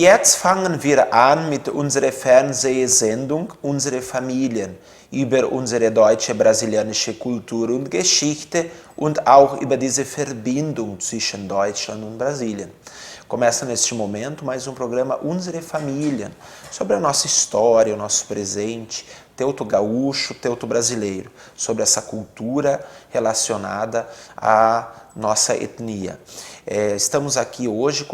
Jetzt fangen wir an mit unserer Fernsehsendung Unsere Familien über unsere deutsche-brasilianische Kultur und Geschichte und auch über diese Verbindung zwischen Deutschland und Brasilien. Começa neste momento mais um programa Unsere Familien, sobre a nossa história, o nosso presente, teuto gaúcho, teuto brasileiro, sobre essa cultura relacionada à nossa etnia. Estamos aqui hoje,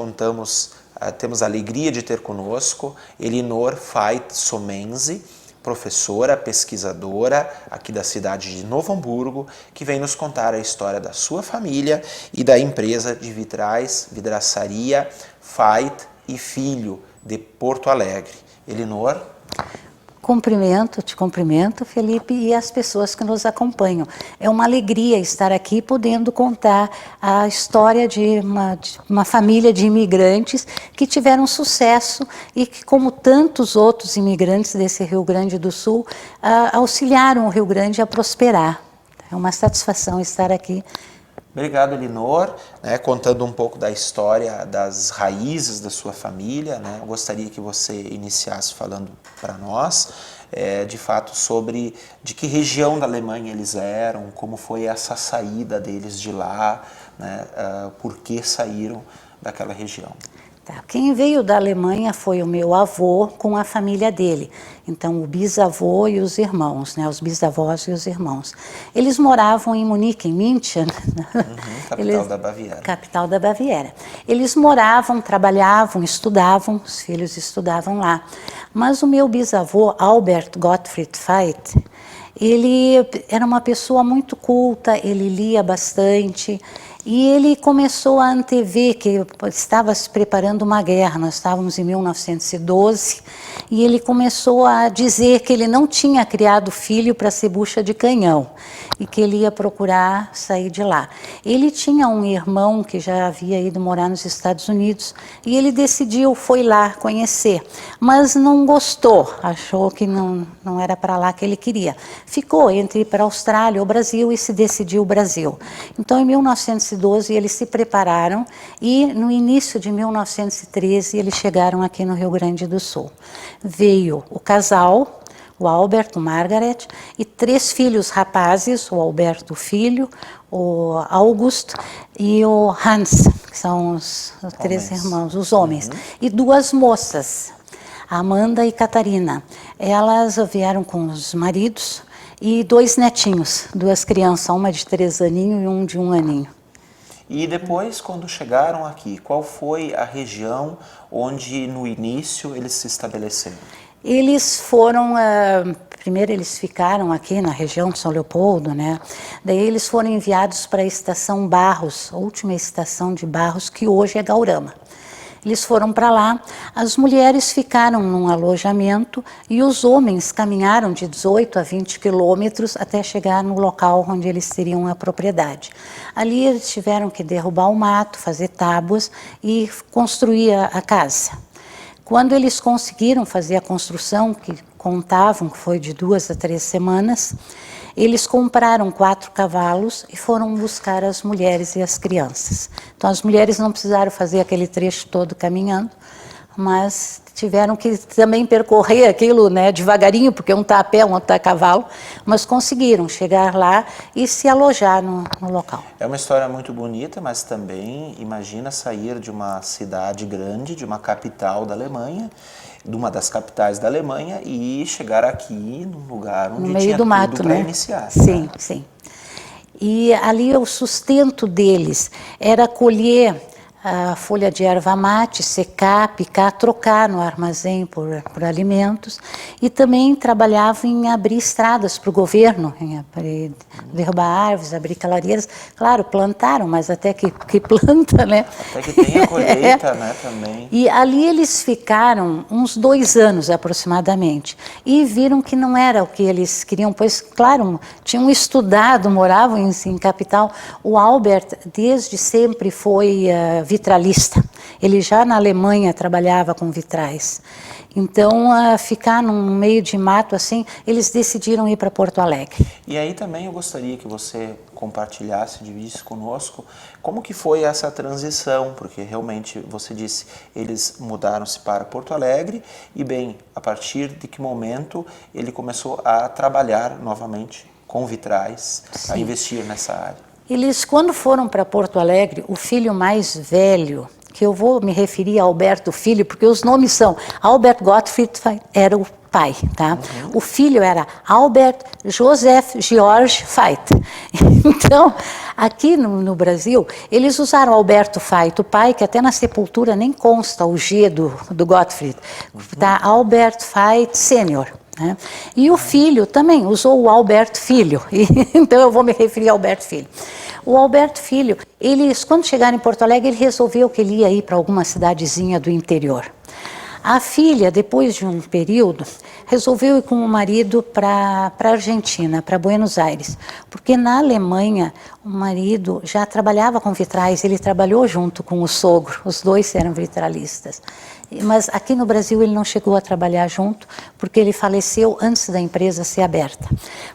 temos a alegria de ter conosco Elinor Fait Somenzi, professora, pesquisadora aqui da cidade de Novo Hamburgo, que vem nos contar a história da sua família e da empresa de vitrais, vidraçaria Fait e Filho, de Porto Alegre. Elinor? Te cumprimento, Felipe, e as pessoas que nos acompanham. É uma alegria estar aqui podendo contar a história de uma família de imigrantes que tiveram sucesso e que, como tantos outros imigrantes desse Rio Grande do Sul, auxiliaram o Rio Grande a prosperar. É uma satisfação estar aqui. Obrigado, Elinor, contando um pouco da história, das raízes da sua família. Eu gostaria que você iniciasse falando para nós, de fato, sobre de que região da Alemanha eles eram, como foi essa saída deles de lá, por que saíram daquela região. Tá. Quem veio da Alemanha foi o meu avô com a família dele. Então, o bisavô e os irmãos, os bisavós e os irmãos. Eles moravam em Munique, em München. Capital da Baviera. Capital da Baviera. Eles moravam, trabalhavam, estudavam, os filhos estudavam lá. Mas o meu bisavô, Albert Gottfried Fait, ele era uma pessoa muito culta, ele lia bastante. E ele começou a antever que estava se preparando uma guerra, nós estávamos em 1912, e ele começou a dizer que ele não tinha criado filho para ser bucha de canhão, e que ele ia procurar sair de lá. Ele tinha um irmão que já havia ido morar nos Estados Unidos, e ele foi lá conhecer, mas não gostou, achou que não era para lá que ele queria. Ficou entre ir para a Austrália ou Brasil e se decidiu o Brasil. Então, em 1912, eles se prepararam e no início de 1913 eles chegaram aqui no Rio Grande do Sul. Veio o casal, o Albert, o Margaret, e 3 filhos rapazes, o Alberto filho, o August e o Hans, que são os 3 irmãos, os homens, e 2 moças, Amanda e Catarina. Elas vieram com os maridos e 2 netinhos, 2 crianças, uma de 3 aninhos e um de 1 aninho. E depois, quando chegaram aqui, qual foi a região onde no início eles se estabeleceram? Eles foram, primeiro eles ficaram aqui na região de São Leopoldo, Daí eles foram enviados para a estação Barros, a última estação de Barros, que hoje é Gaurama. Eles foram para lá, as mulheres ficaram num alojamento e os homens caminharam de 18 a 20 quilômetros até chegar no local onde eles teriam a propriedade. Ali eles tiveram que derrubar o mato, fazer tábuas e construir a casa. Quando eles conseguiram fazer a construção, que contavam que foi de 2 a 3 semanas, eles compraram 4 cavalos e foram buscar as mulheres e as crianças. Então as mulheres não precisaram fazer aquele trecho todo caminhando, mas tiveram que também percorrer aquilo devagarinho, porque um está a pé, um outro está a cavalo, mas conseguiram chegar lá e se alojar no local. É uma história muito bonita, mas também imagina sair de uma cidade grande, de uma capital da Alemanha, de uma das capitais da Alemanha, e chegar aqui num lugar onde no meio tinha do mato, tudo para iniciar. Sim, sim. E ali o sustento deles era colher a folha de erva mate, secar, picar, trocar no armazém por alimentos, e também trabalhava em abrir estradas para o governo, em derrubar árvores, abrir calareiras. Claro, plantaram, mas até que planta, né? Até que tem a colheita, né, também. E ali eles ficaram uns 2 anos aproximadamente, e viram que não era o que eles queriam, pois, claro, tinham estudado, moravam em capital. O Albert, desde sempre, foi vitralista. Ele já na Alemanha trabalhava com vitrais. Então, ficar num meio de mato assim, eles decidiram ir para Porto Alegre. E aí também eu gostaria que você compartilhasse, dividisse conosco, como que foi essa transição, porque realmente você disse, eles mudaram-se para Porto Alegre e bem, a partir de que momento ele começou a trabalhar novamente com vitrais, Sim. a investir nessa área? Eles, quando foram para Porto Alegre, o filho mais velho, que eu vou me referir a Alberto Filho, porque os nomes são Albert Gottfried, era o pai, tá? O filho era Albert Joseph George Veit. Então, aqui no Brasil, eles usaram Alberto Veit, o pai, que até na sepultura nem consta o G do Gottfried, tá? Albert Veit Sênior. Né? E o filho também usou o Alberto Filho, então eu vou me referir ao Alberto Filho. O Alberto Filho, eles, quando chegaram em Porto Alegre, ele resolveu que ele ia ir para alguma cidadezinha do interior. A filha, depois de um período, resolveu ir com o marido para a Argentina, para Buenos Aires, porque na Alemanha o marido já trabalhava com vitrais, ele trabalhou junto com o sogro, os dois eram vitralistas. Mas aqui no Brasil ele não chegou a trabalhar junto, porque ele faleceu antes da empresa ser aberta.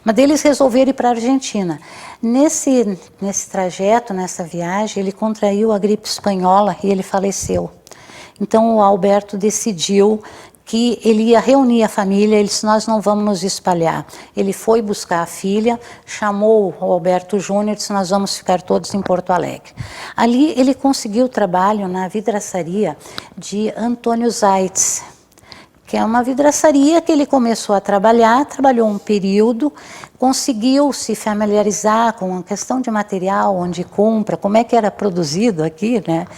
Mas eles resolveram ir para a Argentina. Nesse trajeto, nessa viagem, ele contraiu a gripe espanhola e ele faleceu. Então o Alberto decidiu que ele ia reunir a família, ele disse, nós não vamos nos espalhar. Ele foi buscar a filha, chamou o Alberto Júnior e disse, nós vamos ficar todos em Porto Alegre. Ali ele conseguiu trabalho na vidraçaria de Antônio Zaitz, que é uma vidraçaria que ele começou a trabalhar, trabalhou um período, conseguiu se familiarizar com a questão de material, onde compra, como é que era produzido aqui, né?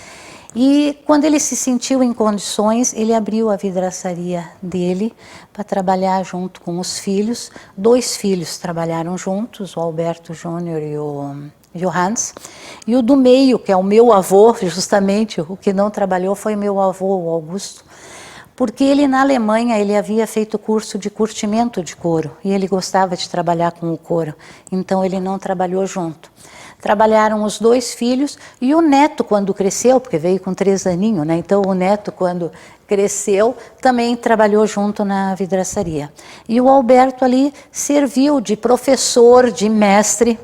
E quando ele se sentiu em condições, ele abriu a vidraçaria dele para trabalhar junto com os filhos. 2 filhos trabalharam juntos, o Alberto Júnior e o Hans. E o do meio, que é o meu avô, justamente, o que não trabalhou foi meu avô, o Augusto. Porque ele na Alemanha, ele havia feito curso de curtimento de couro. E ele gostava de trabalhar com o couro. Então ele não trabalhou junto. Trabalharam os 2 filhos e o neto, quando cresceu, porque veio com 3 aninhos, né? Então o neto, quando cresceu, também trabalhou junto na vidraçaria. E o Alberto ali serviu de professor, de mestre,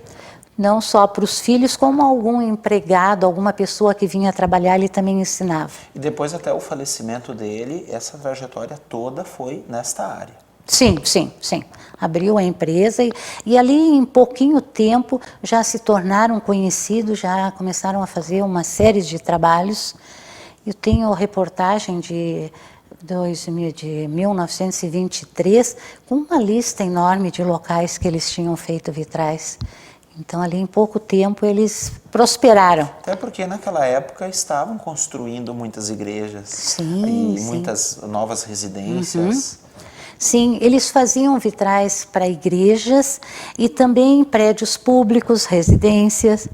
não só para os filhos, como algum empregado, alguma pessoa que vinha trabalhar, ele também ensinava. E depois até o falecimento dele, essa trajetória toda foi nesta área. Sim, sim, sim. Abriu a empresa e ali em pouquinho tempo já se tornaram conhecidos, já começaram a fazer uma série de trabalhos. Eu tenho reportagem de 1923 com uma lista enorme de locais que eles tinham feito vitrais. Então ali em pouco tempo eles prosperaram. Até porque naquela época estavam construindo muitas igrejas, Sim, e sim. muitas novas residências. Sim, eles faziam vitrais para igrejas e também em prédios públicos, residências.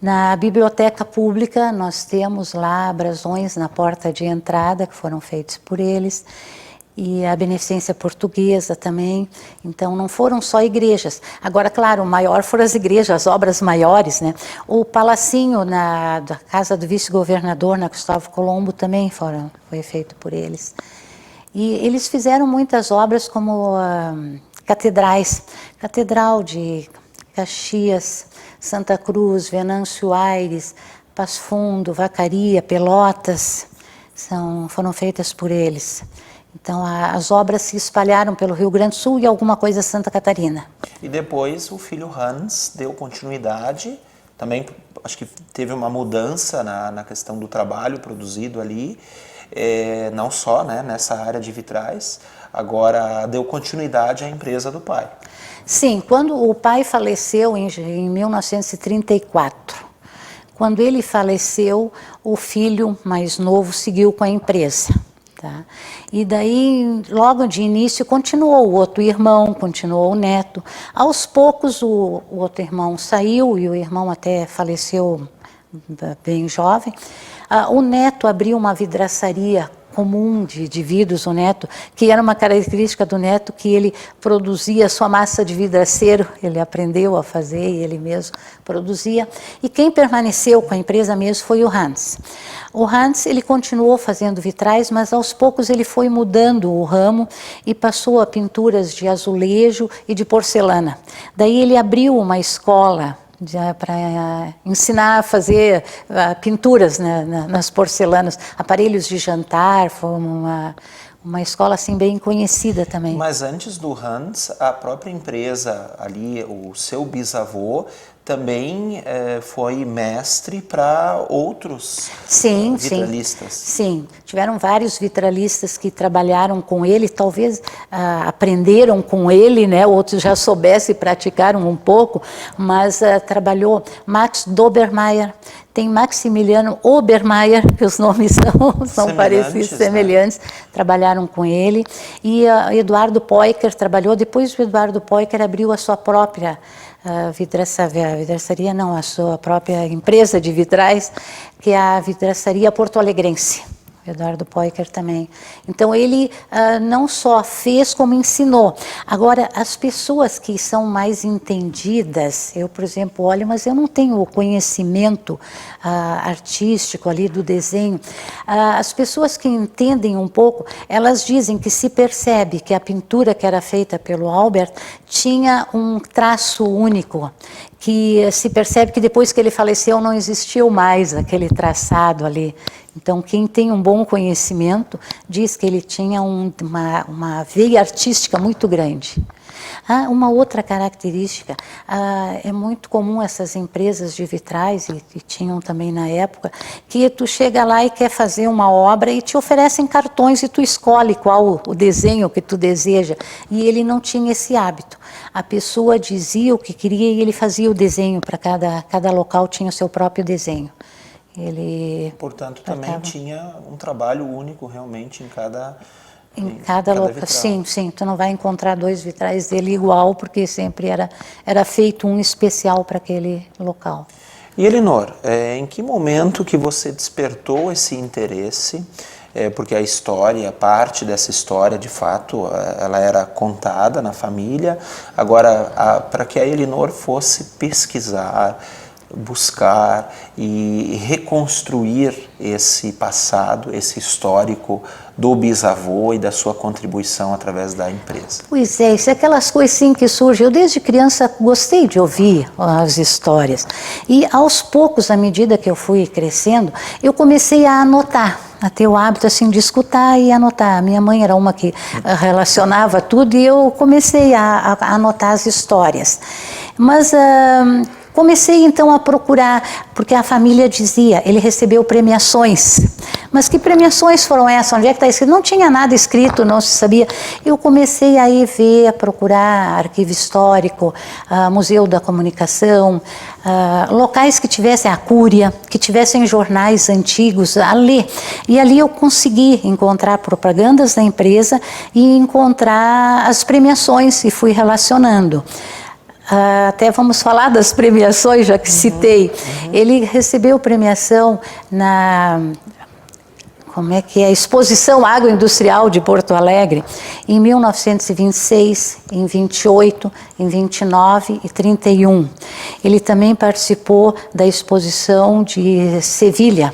Na biblioteca pública nós temos lá brasões na porta de entrada que foram feitos por eles. E a beneficência portuguesa também. Então não foram só igrejas. Agora, claro, o maior foram as igrejas, as obras maiores, né? O palacinho da casa do vice-governador, na Cristóvão Colombo, também foi feito por eles. E eles fizeram muitas obras como catedrais. Catedral de Caxias, Santa Cruz, Venâncio Aires, Passo Fundo, Vacaria, Pelotas, foram feitas por eles. Então as obras se espalharam pelo Rio Grande do Sul e alguma coisa Santa Catarina. E depois o filho Hans deu continuidade, também acho que teve uma mudança na questão do trabalho produzido ali, não só, né, nessa área de vitrais, agora deu continuidade à empresa do pai. Sim, quando o pai faleceu em 1934, Quando ele faleceu, o filho mais novo seguiu com a empresa. Tá? E daí, logo de início, continuou o outro irmão, continuou o neto. Aos poucos, o outro irmão saiu e o irmão até faleceu bem jovem. O neto abriu uma vidraçaria comum de vidros, o neto, que era uma característica do neto, que ele produzia sua massa de vidraceiro, ele aprendeu a fazer e ele mesmo produzia. E quem permaneceu com a empresa mesmo foi o Hans. O Hans, ele continuou fazendo vitrais, mas aos poucos ele foi mudando o ramo e passou a pinturas de azulejo e de porcelana. Daí ele abriu uma escola para ensinar a fazer pinturas nas porcelanas, aparelhos de jantar, foi uma escola assim bem conhecida também. Mas antes do Hans, a própria empresa ali, o seu bisavô, também foi mestre para outros vitralistas. Sim, tiveram vários vitralistas que trabalharam com ele, talvez aprenderam com ele, né? Outros já soubessem e praticaram um pouco, mas trabalhou Max Dobermeier, tem Maximiliano Obermeier, que os nomes são parecidos, semelhantes, né? Trabalharam com ele. E Eduardo Poiker trabalhou, depois o Eduardo Poiker abriu a sua própria vidraçaria não, a sua própria empresa de vitrais, que é a Vidraçaria Porto Alegrense. Eduardo Poiker também. Então ele não só fez como ensinou. Agora, as pessoas que são mais entendidas, eu, por exemplo, olho, mas eu não tenho o conhecimento artístico ali do desenho. As pessoas que entendem um pouco, elas dizem que se percebe que a pintura que era feita pelo Albert tinha um traço único, que se percebe que depois que ele faleceu não existiu mais aquele traçado ali. Então, quem tem um bom conhecimento diz que ele tinha uma veia artística muito grande. Uma outra característica, é muito comum essas empresas de vitrais, e tinham também na época, que tu chega lá e quer fazer uma obra e te oferecem cartões e tu escolhe qual o desenho que tu deseja. E ele não tinha esse hábito. A pessoa dizia o que queria e ele fazia o desenho, para cada local tinha o seu próprio desenho. Ele, portanto, também tinha um trabalho único realmente em cada local. Sim, tu não vai encontrar dois vitrais dele igual, porque sempre era feito um especial para aquele local. E Elinor, em que momento que você despertou esse interesse? Porque a história, parte dessa história, de fato, ela era contada na família. Agora, para que a Elinor fosse pesquisar, buscar e reconstruir esse passado, esse histórico do bisavô e da sua contribuição através da empresa. Pois é, isso é aquelas coisas assim que surgem. Eu desde criança gostei de ouvir as histórias e aos poucos, à medida que eu fui crescendo, eu comecei a anotar, a ter o hábito assim de escutar e anotar. A minha mãe era uma que relacionava tudo e eu comecei a anotar as histórias. Mas comecei então a procurar, porque a família dizia, ele recebeu premiações. Mas que premiações foram essas? Onde é que está escrito? Não tinha nada escrito, não se sabia. Eu comecei a ir ver, a procurar arquivo histórico, Museu da Comunicação, locais que tivessem a Cúria, que tivessem jornais antigos, a ler. E ali eu consegui encontrar propagandas da empresa e encontrar as premiações e fui relacionando. Até vamos falar das premiações, já que citei. Ele recebeu premiação na Exposição Agroindustrial de Porto Alegre em 1926, em 28, em 29 e 31. Ele também participou da Exposição de Sevilha,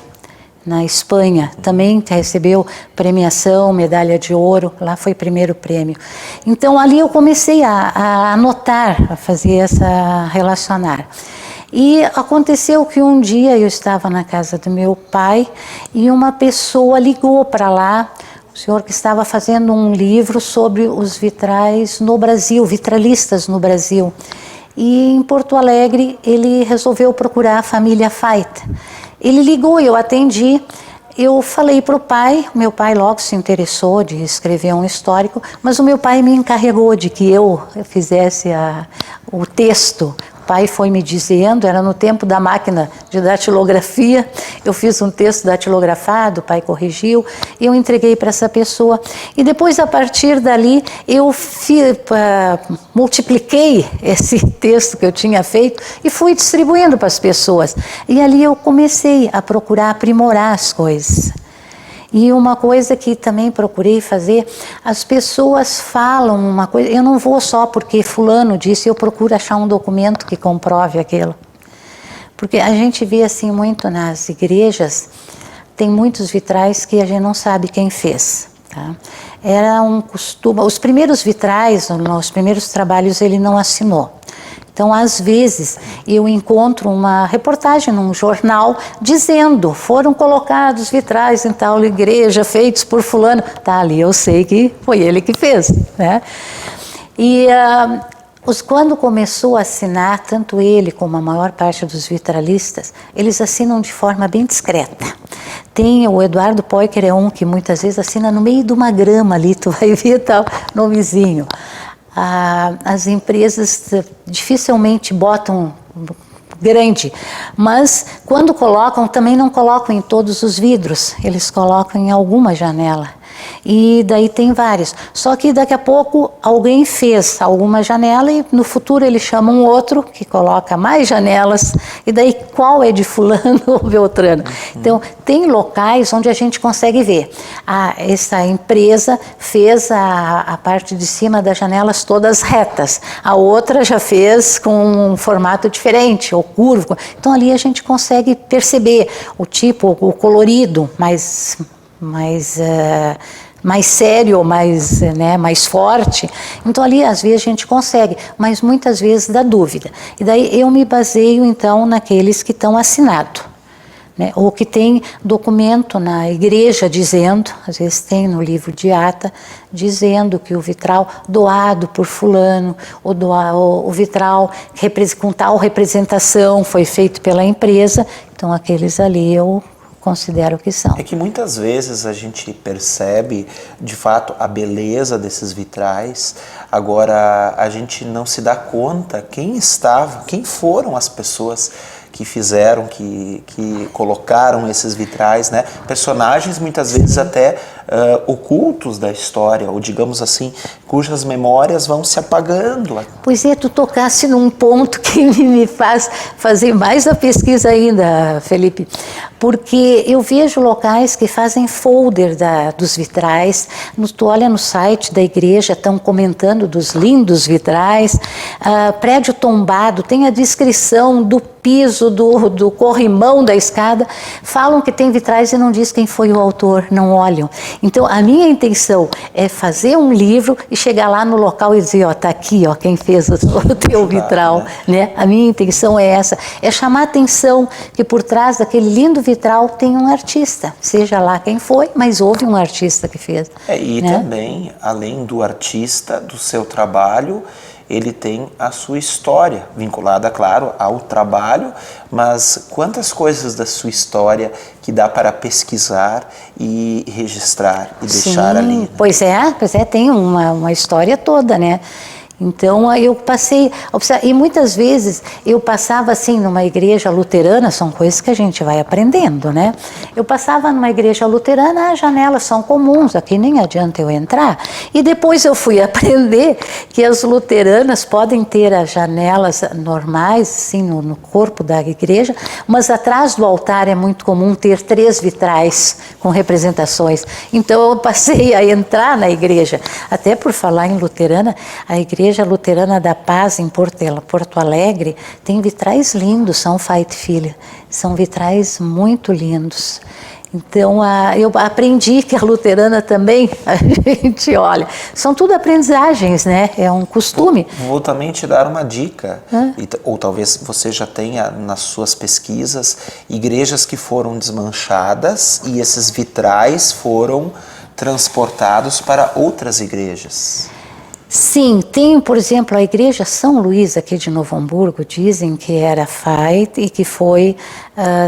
na Espanha, também recebeu premiação, medalha de ouro, lá foi primeiro prêmio. Então ali eu comecei a anotar, a fazer relacionar. E aconteceu que um dia eu estava na casa do meu pai e uma pessoa ligou para lá, o senhor que estava fazendo um livro sobre os vitrais no Brasil, vitralistas no Brasil. E em Porto Alegre ele resolveu procurar a família Fait. Ele ligou, eu atendi, eu falei para o meu pai logo se interessou de escrever um histórico, mas o meu pai me encarregou de que eu fizesse o texto, pai foi me dizendo, era no tempo da máquina de datilografia, eu fiz um texto datilografado, o pai corrigiu, e eu entreguei para essa pessoa. E depois, a partir dali, eu multipliquei esse texto que eu tinha feito e fui distribuindo para as pessoas. E ali eu comecei a procurar aprimorar as coisas. E uma coisa que também procurei fazer, as pessoas falam uma coisa, eu não vou só porque fulano disse, eu procuro achar um documento que comprove aquilo. Porque a gente vê assim muito nas igrejas, tem muitos vitrais que a gente não sabe quem fez. Tá? Era um costume, os primeiros vitrais, nos primeiros trabalhos ele não assinou. Então, às vezes, eu encontro uma reportagem num jornal dizendo, foram colocados vitrais em tal igreja, feitos por fulano. Tá ali, eu sei que foi ele que fez, né? E quando começou a assinar, tanto ele como a maior parte dos vitralistas, eles assinam de forma bem discreta. Tem o Eduardo Poicher, é um que muitas vezes assina no meio de uma grama ali, tu vai ver tal nomezinho. As empresas dificilmente botam grande, mas quando colocam, também não colocam em todos os vidros, eles colocam em alguma janela. E daí tem vários. Só que daqui a pouco alguém fez alguma janela e no futuro ele chama um outro que coloca mais janelas e daí qual é de fulano ou beltrano. Então tem locais onde a gente consegue ver. Essa empresa fez a parte de cima das janelas todas retas. A outra já fez com um formato diferente ou curvo. Então ali a gente consegue perceber o tipo, o colorido mais sério, mais forte. Então ali às vezes a gente consegue, mas muitas vezes dá dúvida. E daí eu me baseio então naqueles que estão assinados, né? Ou que tem documento na igreja dizendo, às vezes tem no livro de ata, dizendo que o vitral doado por fulano, o vitral com tal representação foi feito pela empresa. Então aqueles ali eu considero que são. É que muitas vezes a gente percebe, de fato, a beleza desses vitrais, agora a gente não se dá conta quem foram as pessoas que fizeram, que colocaram esses vitrais, né? Personagens muitas vezes até ocultos da história, ou digamos assim, cujas memórias vão se apagando. Pois é, tu tocasse num ponto que me faz fazer mais a pesquisa ainda, Felipe, porque eu vejo locais que fazem folder dos vitrais, tu olha no site da igreja, estão comentando dos lindos vitrais, prédio tombado, tem a descrição do piso, do corrimão da escada, falam que tem vitrais e não diz quem foi o autor, não olham. Então a minha intenção é fazer um livro e chegar lá no local e dizer, ó, tá aqui, ó, quem fez o teu vitral, né? A minha intenção é essa, é chamar a atenção que por trás daquele lindo vitral tem um artista, seja lá quem foi, mas houve um artista que fez. E né? também, além do artista, do seu trabalho, ele tem a sua história, vinculada, claro, ao trabalho, mas quantas coisas da sua história que dá para pesquisar e registrar e deixar ali. Né? Pois é, tem uma história toda, né? Então eu passei, e muitas vezes eu passava assim numa igreja luterana, são coisas que a gente vai aprendendo, né? Eu passava numa igreja luterana, as janelas são comuns, aqui nem adianta eu entrar. E depois eu fui aprender que as luteranas podem ter as janelas normais, assim, no corpo da igreja, mas atrás do altar é muito comum ter 3 vitrais com representações. Então eu passei a entrar na igreja, até por falar em luterana, a igreja Luterana da Paz em Porto Alegre tem vitrais lindos, São Fait Filha, são vitrais muito lindos. Então eu aprendi que a luterana também, a gente olha, são tudo aprendizagens, né? É um costume. Vou também te dar uma dica, ou talvez você já tenha nas suas pesquisas, igrejas que foram desmanchadas e esses vitrais foram transportados para outras igrejas. Sim, tem, por exemplo, a igreja São Luís aqui de Novo Hamburgo, dizem que era Fait e que foi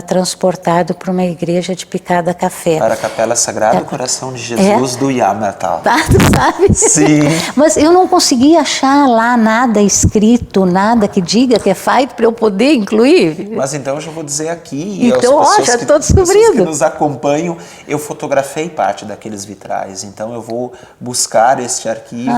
transportado para uma igreja de Picada Café. Para a Capela Sagrado Coração de Jesus do Yammertal. Tá, tu sabe? Sim. Mas eu não consegui achar lá nada escrito, nada que diga que é Fait para eu poder incluir. Mas então eu já vou dizer aqui, então, ó, já estou descobrindo. Pessoas que nos acompanham, eu fotografei parte daqueles vitrais, então eu vou buscar este arquivo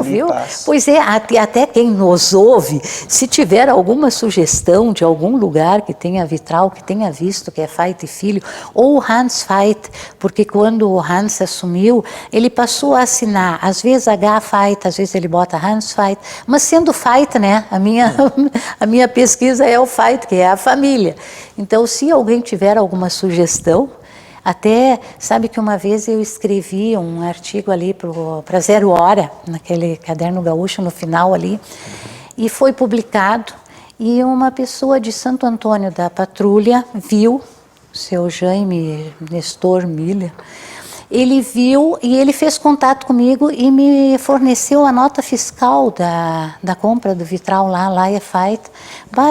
viu? passo. Pois é, até quem nos ouve, se tiver alguma sugestão de algum lugar que tenha vitral, que tenha visto que é Fait e Filho, ou o Hans Fait, porque quando o Hans assumiu, ele passou a assinar, às vezes H Fait, às vezes ele bota Hans Fait, mas sendo Fait, né, a minha pesquisa é o Fait, que é a família. Então, se alguém tiver alguma sugestão, até, sabe que uma vez eu escrevi um artigo ali para Zero Hora, naquele caderno gaúcho no final ali, e foi publicado, e uma pessoa de Santo Antônio da Patrulha viu, seu Jaime Nestor Miller, ele viu e ele fez contato comigo e me forneceu a nota fiscal da compra do vitral lá é Fait.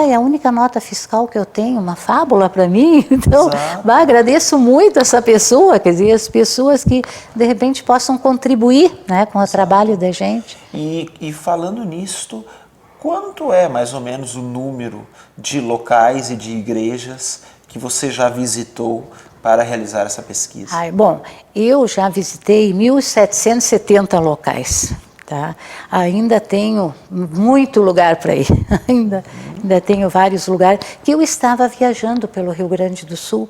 É a única nota fiscal que eu tenho, uma fábula para mim. Então, agradeço muito essa pessoa, quer dizer, as pessoas que de repente possam contribuir, né, com o trabalho da gente. E falando nisto, quanto é mais ou menos o número de locais e de igrejas que você já visitou para realizar essa pesquisa? Bom, eu já visitei 1.770 locais, tá? Ainda tenho muito lugar para ir, ainda tenho vários lugares, que eu estava viajando pelo Rio Grande do Sul,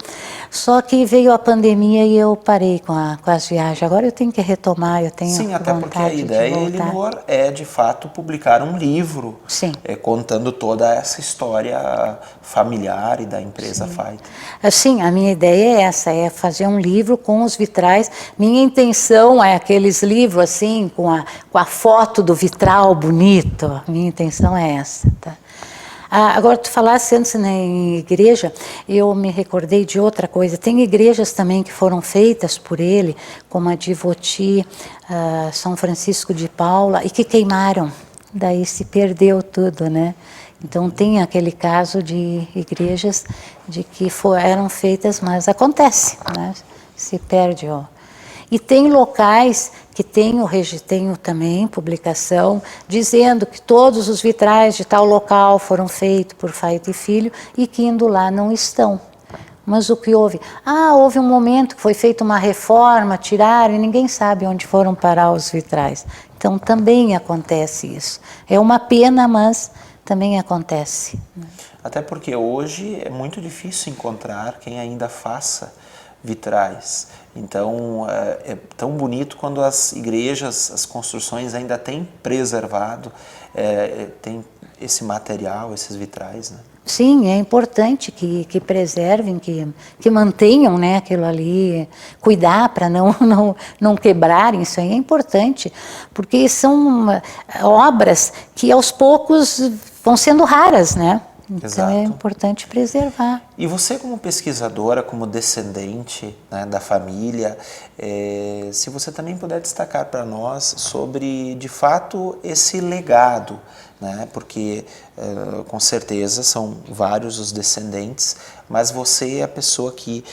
só que veio a pandemia e eu parei com as viagens. Agora eu tenho que retomar, eu tenho Sim, até porque a ideia, Elinor, é de fato publicar um livro contando toda essa história familiar e da empresa Fait. Sim, a minha ideia é essa, é fazer um livro com os vitrais. Minha intenção é aqueles livros assim, com a foto do vitral bonito. Minha intenção é essa, tá? Agora, tu falasse antes, né, em igreja, eu me recordei de outra coisa. Tem igrejas também que foram feitas por ele, como a de Voti, São Francisco de Paula, e que queimaram. Daí se perdeu tudo, né? Então tem aquele caso de igrejas de que eram feitas, mas acontece, né? Se perde, ó. E tem locais que tenho também publicação dizendo que todos os vitrais de tal local foram feitos por Fait e Filho e que indo lá não estão. Mas o que houve? Houve um momento que foi feita uma reforma, tiraram e ninguém sabe onde foram parar os vitrais. Então também acontece isso. É uma pena, mas também acontece. Até porque hoje é muito difícil encontrar quem ainda faça vitrais. Então é tão bonito quando as igrejas, as construções ainda têm preservado, tem esse material, esses vitrais, né? Sim, é importante que preservem, que mantenham, né, aquilo ali, cuidar para não quebrarem, isso aí é importante, porque são obras que aos poucos vão sendo raras, né? Então Exato. É importante preservar. E você como pesquisadora, como descendente, né, da família, se você também puder destacar para nós sobre, de fato, esse legado, né, porque com certeza são vários os descendentes, mas você é a pessoa que,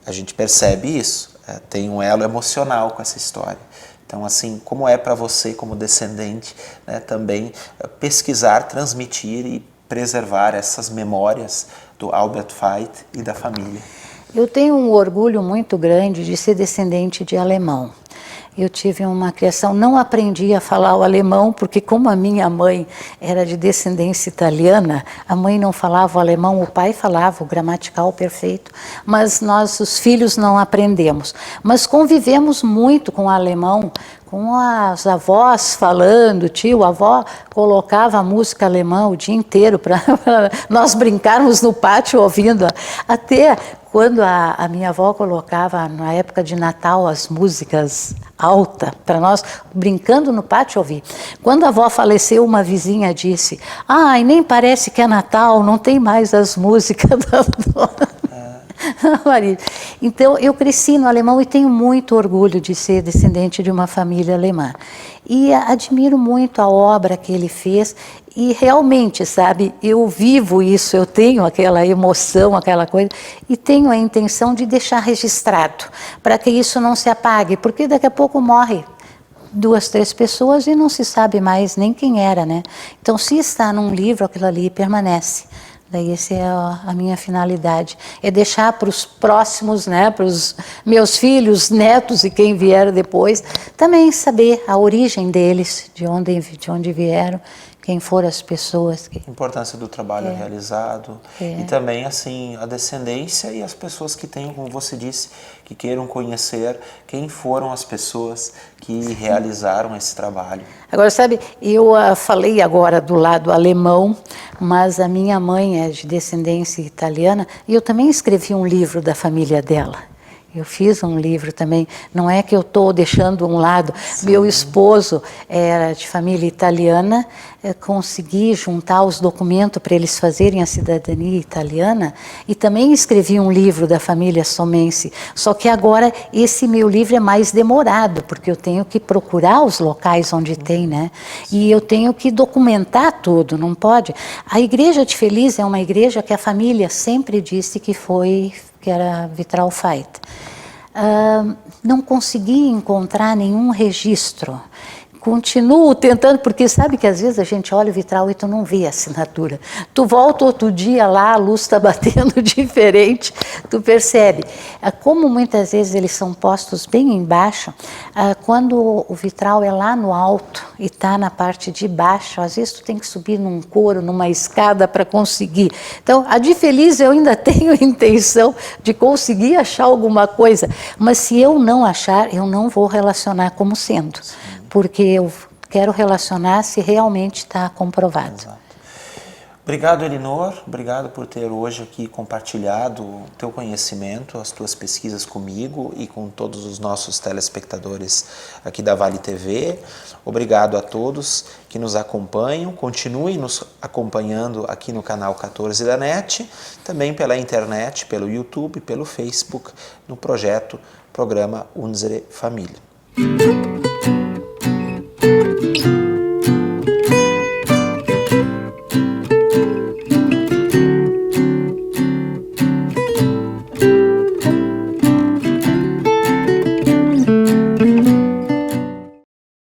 a gente percebe isso, tem um elo emocional com essa história. Então, assim, como é para você como descendente, né, também pesquisar, transmitir e preservar essas memórias do Albert Fait e da família? Eu tenho um orgulho muito grande de ser descendente de alemão. Eu tive uma criação, não aprendi a falar o alemão, porque como a minha mãe era de descendência italiana, a mãe não falava o alemão, o pai falava o gramatical perfeito, mas nós, os filhos, não aprendemos. Mas convivemos muito com o alemão, com as avós falando, tio, a avó colocava a música alemã o dia inteiro para nós brincarmos no pátio ouvindo. Até quando a minha avó colocava, na época de Natal, as músicas alta para nós, brincando no pátio ouvir. Quando a avó faleceu, uma vizinha disse, nem parece que é Natal, não tem mais as músicas da dona. Maria. Então, eu cresci no alemão e tenho muito orgulho de ser descendente de uma família alemã. E admiro muito a obra que ele fez e realmente, sabe, eu vivo isso, eu tenho aquela emoção, aquela coisa, e tenho a intenção de deixar registrado, para que isso não se apague, porque daqui a pouco morre 2, 3 pessoas e não se sabe mais nem quem era, né? Então, se está num livro, aquilo ali permanece. Daí essa é a minha finalidade, é deixar para os próximos, né, para os meus filhos, netos e quem vier depois, também saber a origem deles, de onde vieram, quem foram as pessoas. A importância do trabalho realizado e também assim a descendência e as pessoas que tenham, como você disse, que queiram conhecer quem foram as pessoas que realizaram esse trabalho. Agora, sabe, eu falei agora do lado alemão, mas a minha mãe é de descendência italiana e eu também escrevi um livro da família dela. Eu fiz um livro também, não é que eu estou deixando um lado. Sim. Meu esposo era de família italiana, consegui juntar os documentos para eles fazerem a cidadania italiana e também escrevi um livro da família Somense. Só que agora esse meu livro é mais demorado, porque eu tenho que procurar os locais onde tem, né? E eu tenho que documentar tudo, não pode. A Igreja de Feliz é uma igreja que a família sempre disse que era Vitral Fait. Não consegui encontrar nenhum registro. Continuo tentando, porque sabe que às vezes a gente olha o vitral e tu não vê a assinatura. Tu volta outro dia lá, a luz está batendo diferente, tu percebe. Como muitas vezes eles são postos bem embaixo, quando o vitral é lá no alto e está na parte de baixo, às vezes tu tem que subir num coro, numa escada para conseguir. Então, a de Feliz eu ainda tenho intenção de conseguir achar alguma coisa, mas se eu não achar, eu não vou relacionar como sendo. Porque eu quero relacionar se realmente está comprovado. Exato. Obrigado, Elinor. Obrigado por ter hoje aqui compartilhado o teu conhecimento, as tuas pesquisas comigo e com todos os nossos telespectadores aqui da Vale TV. Obrigado a todos que nos acompanham. Continuem nos acompanhando aqui no canal 14 da NET, também pela internet, pelo YouTube, pelo Facebook, no programa Unsere Familie.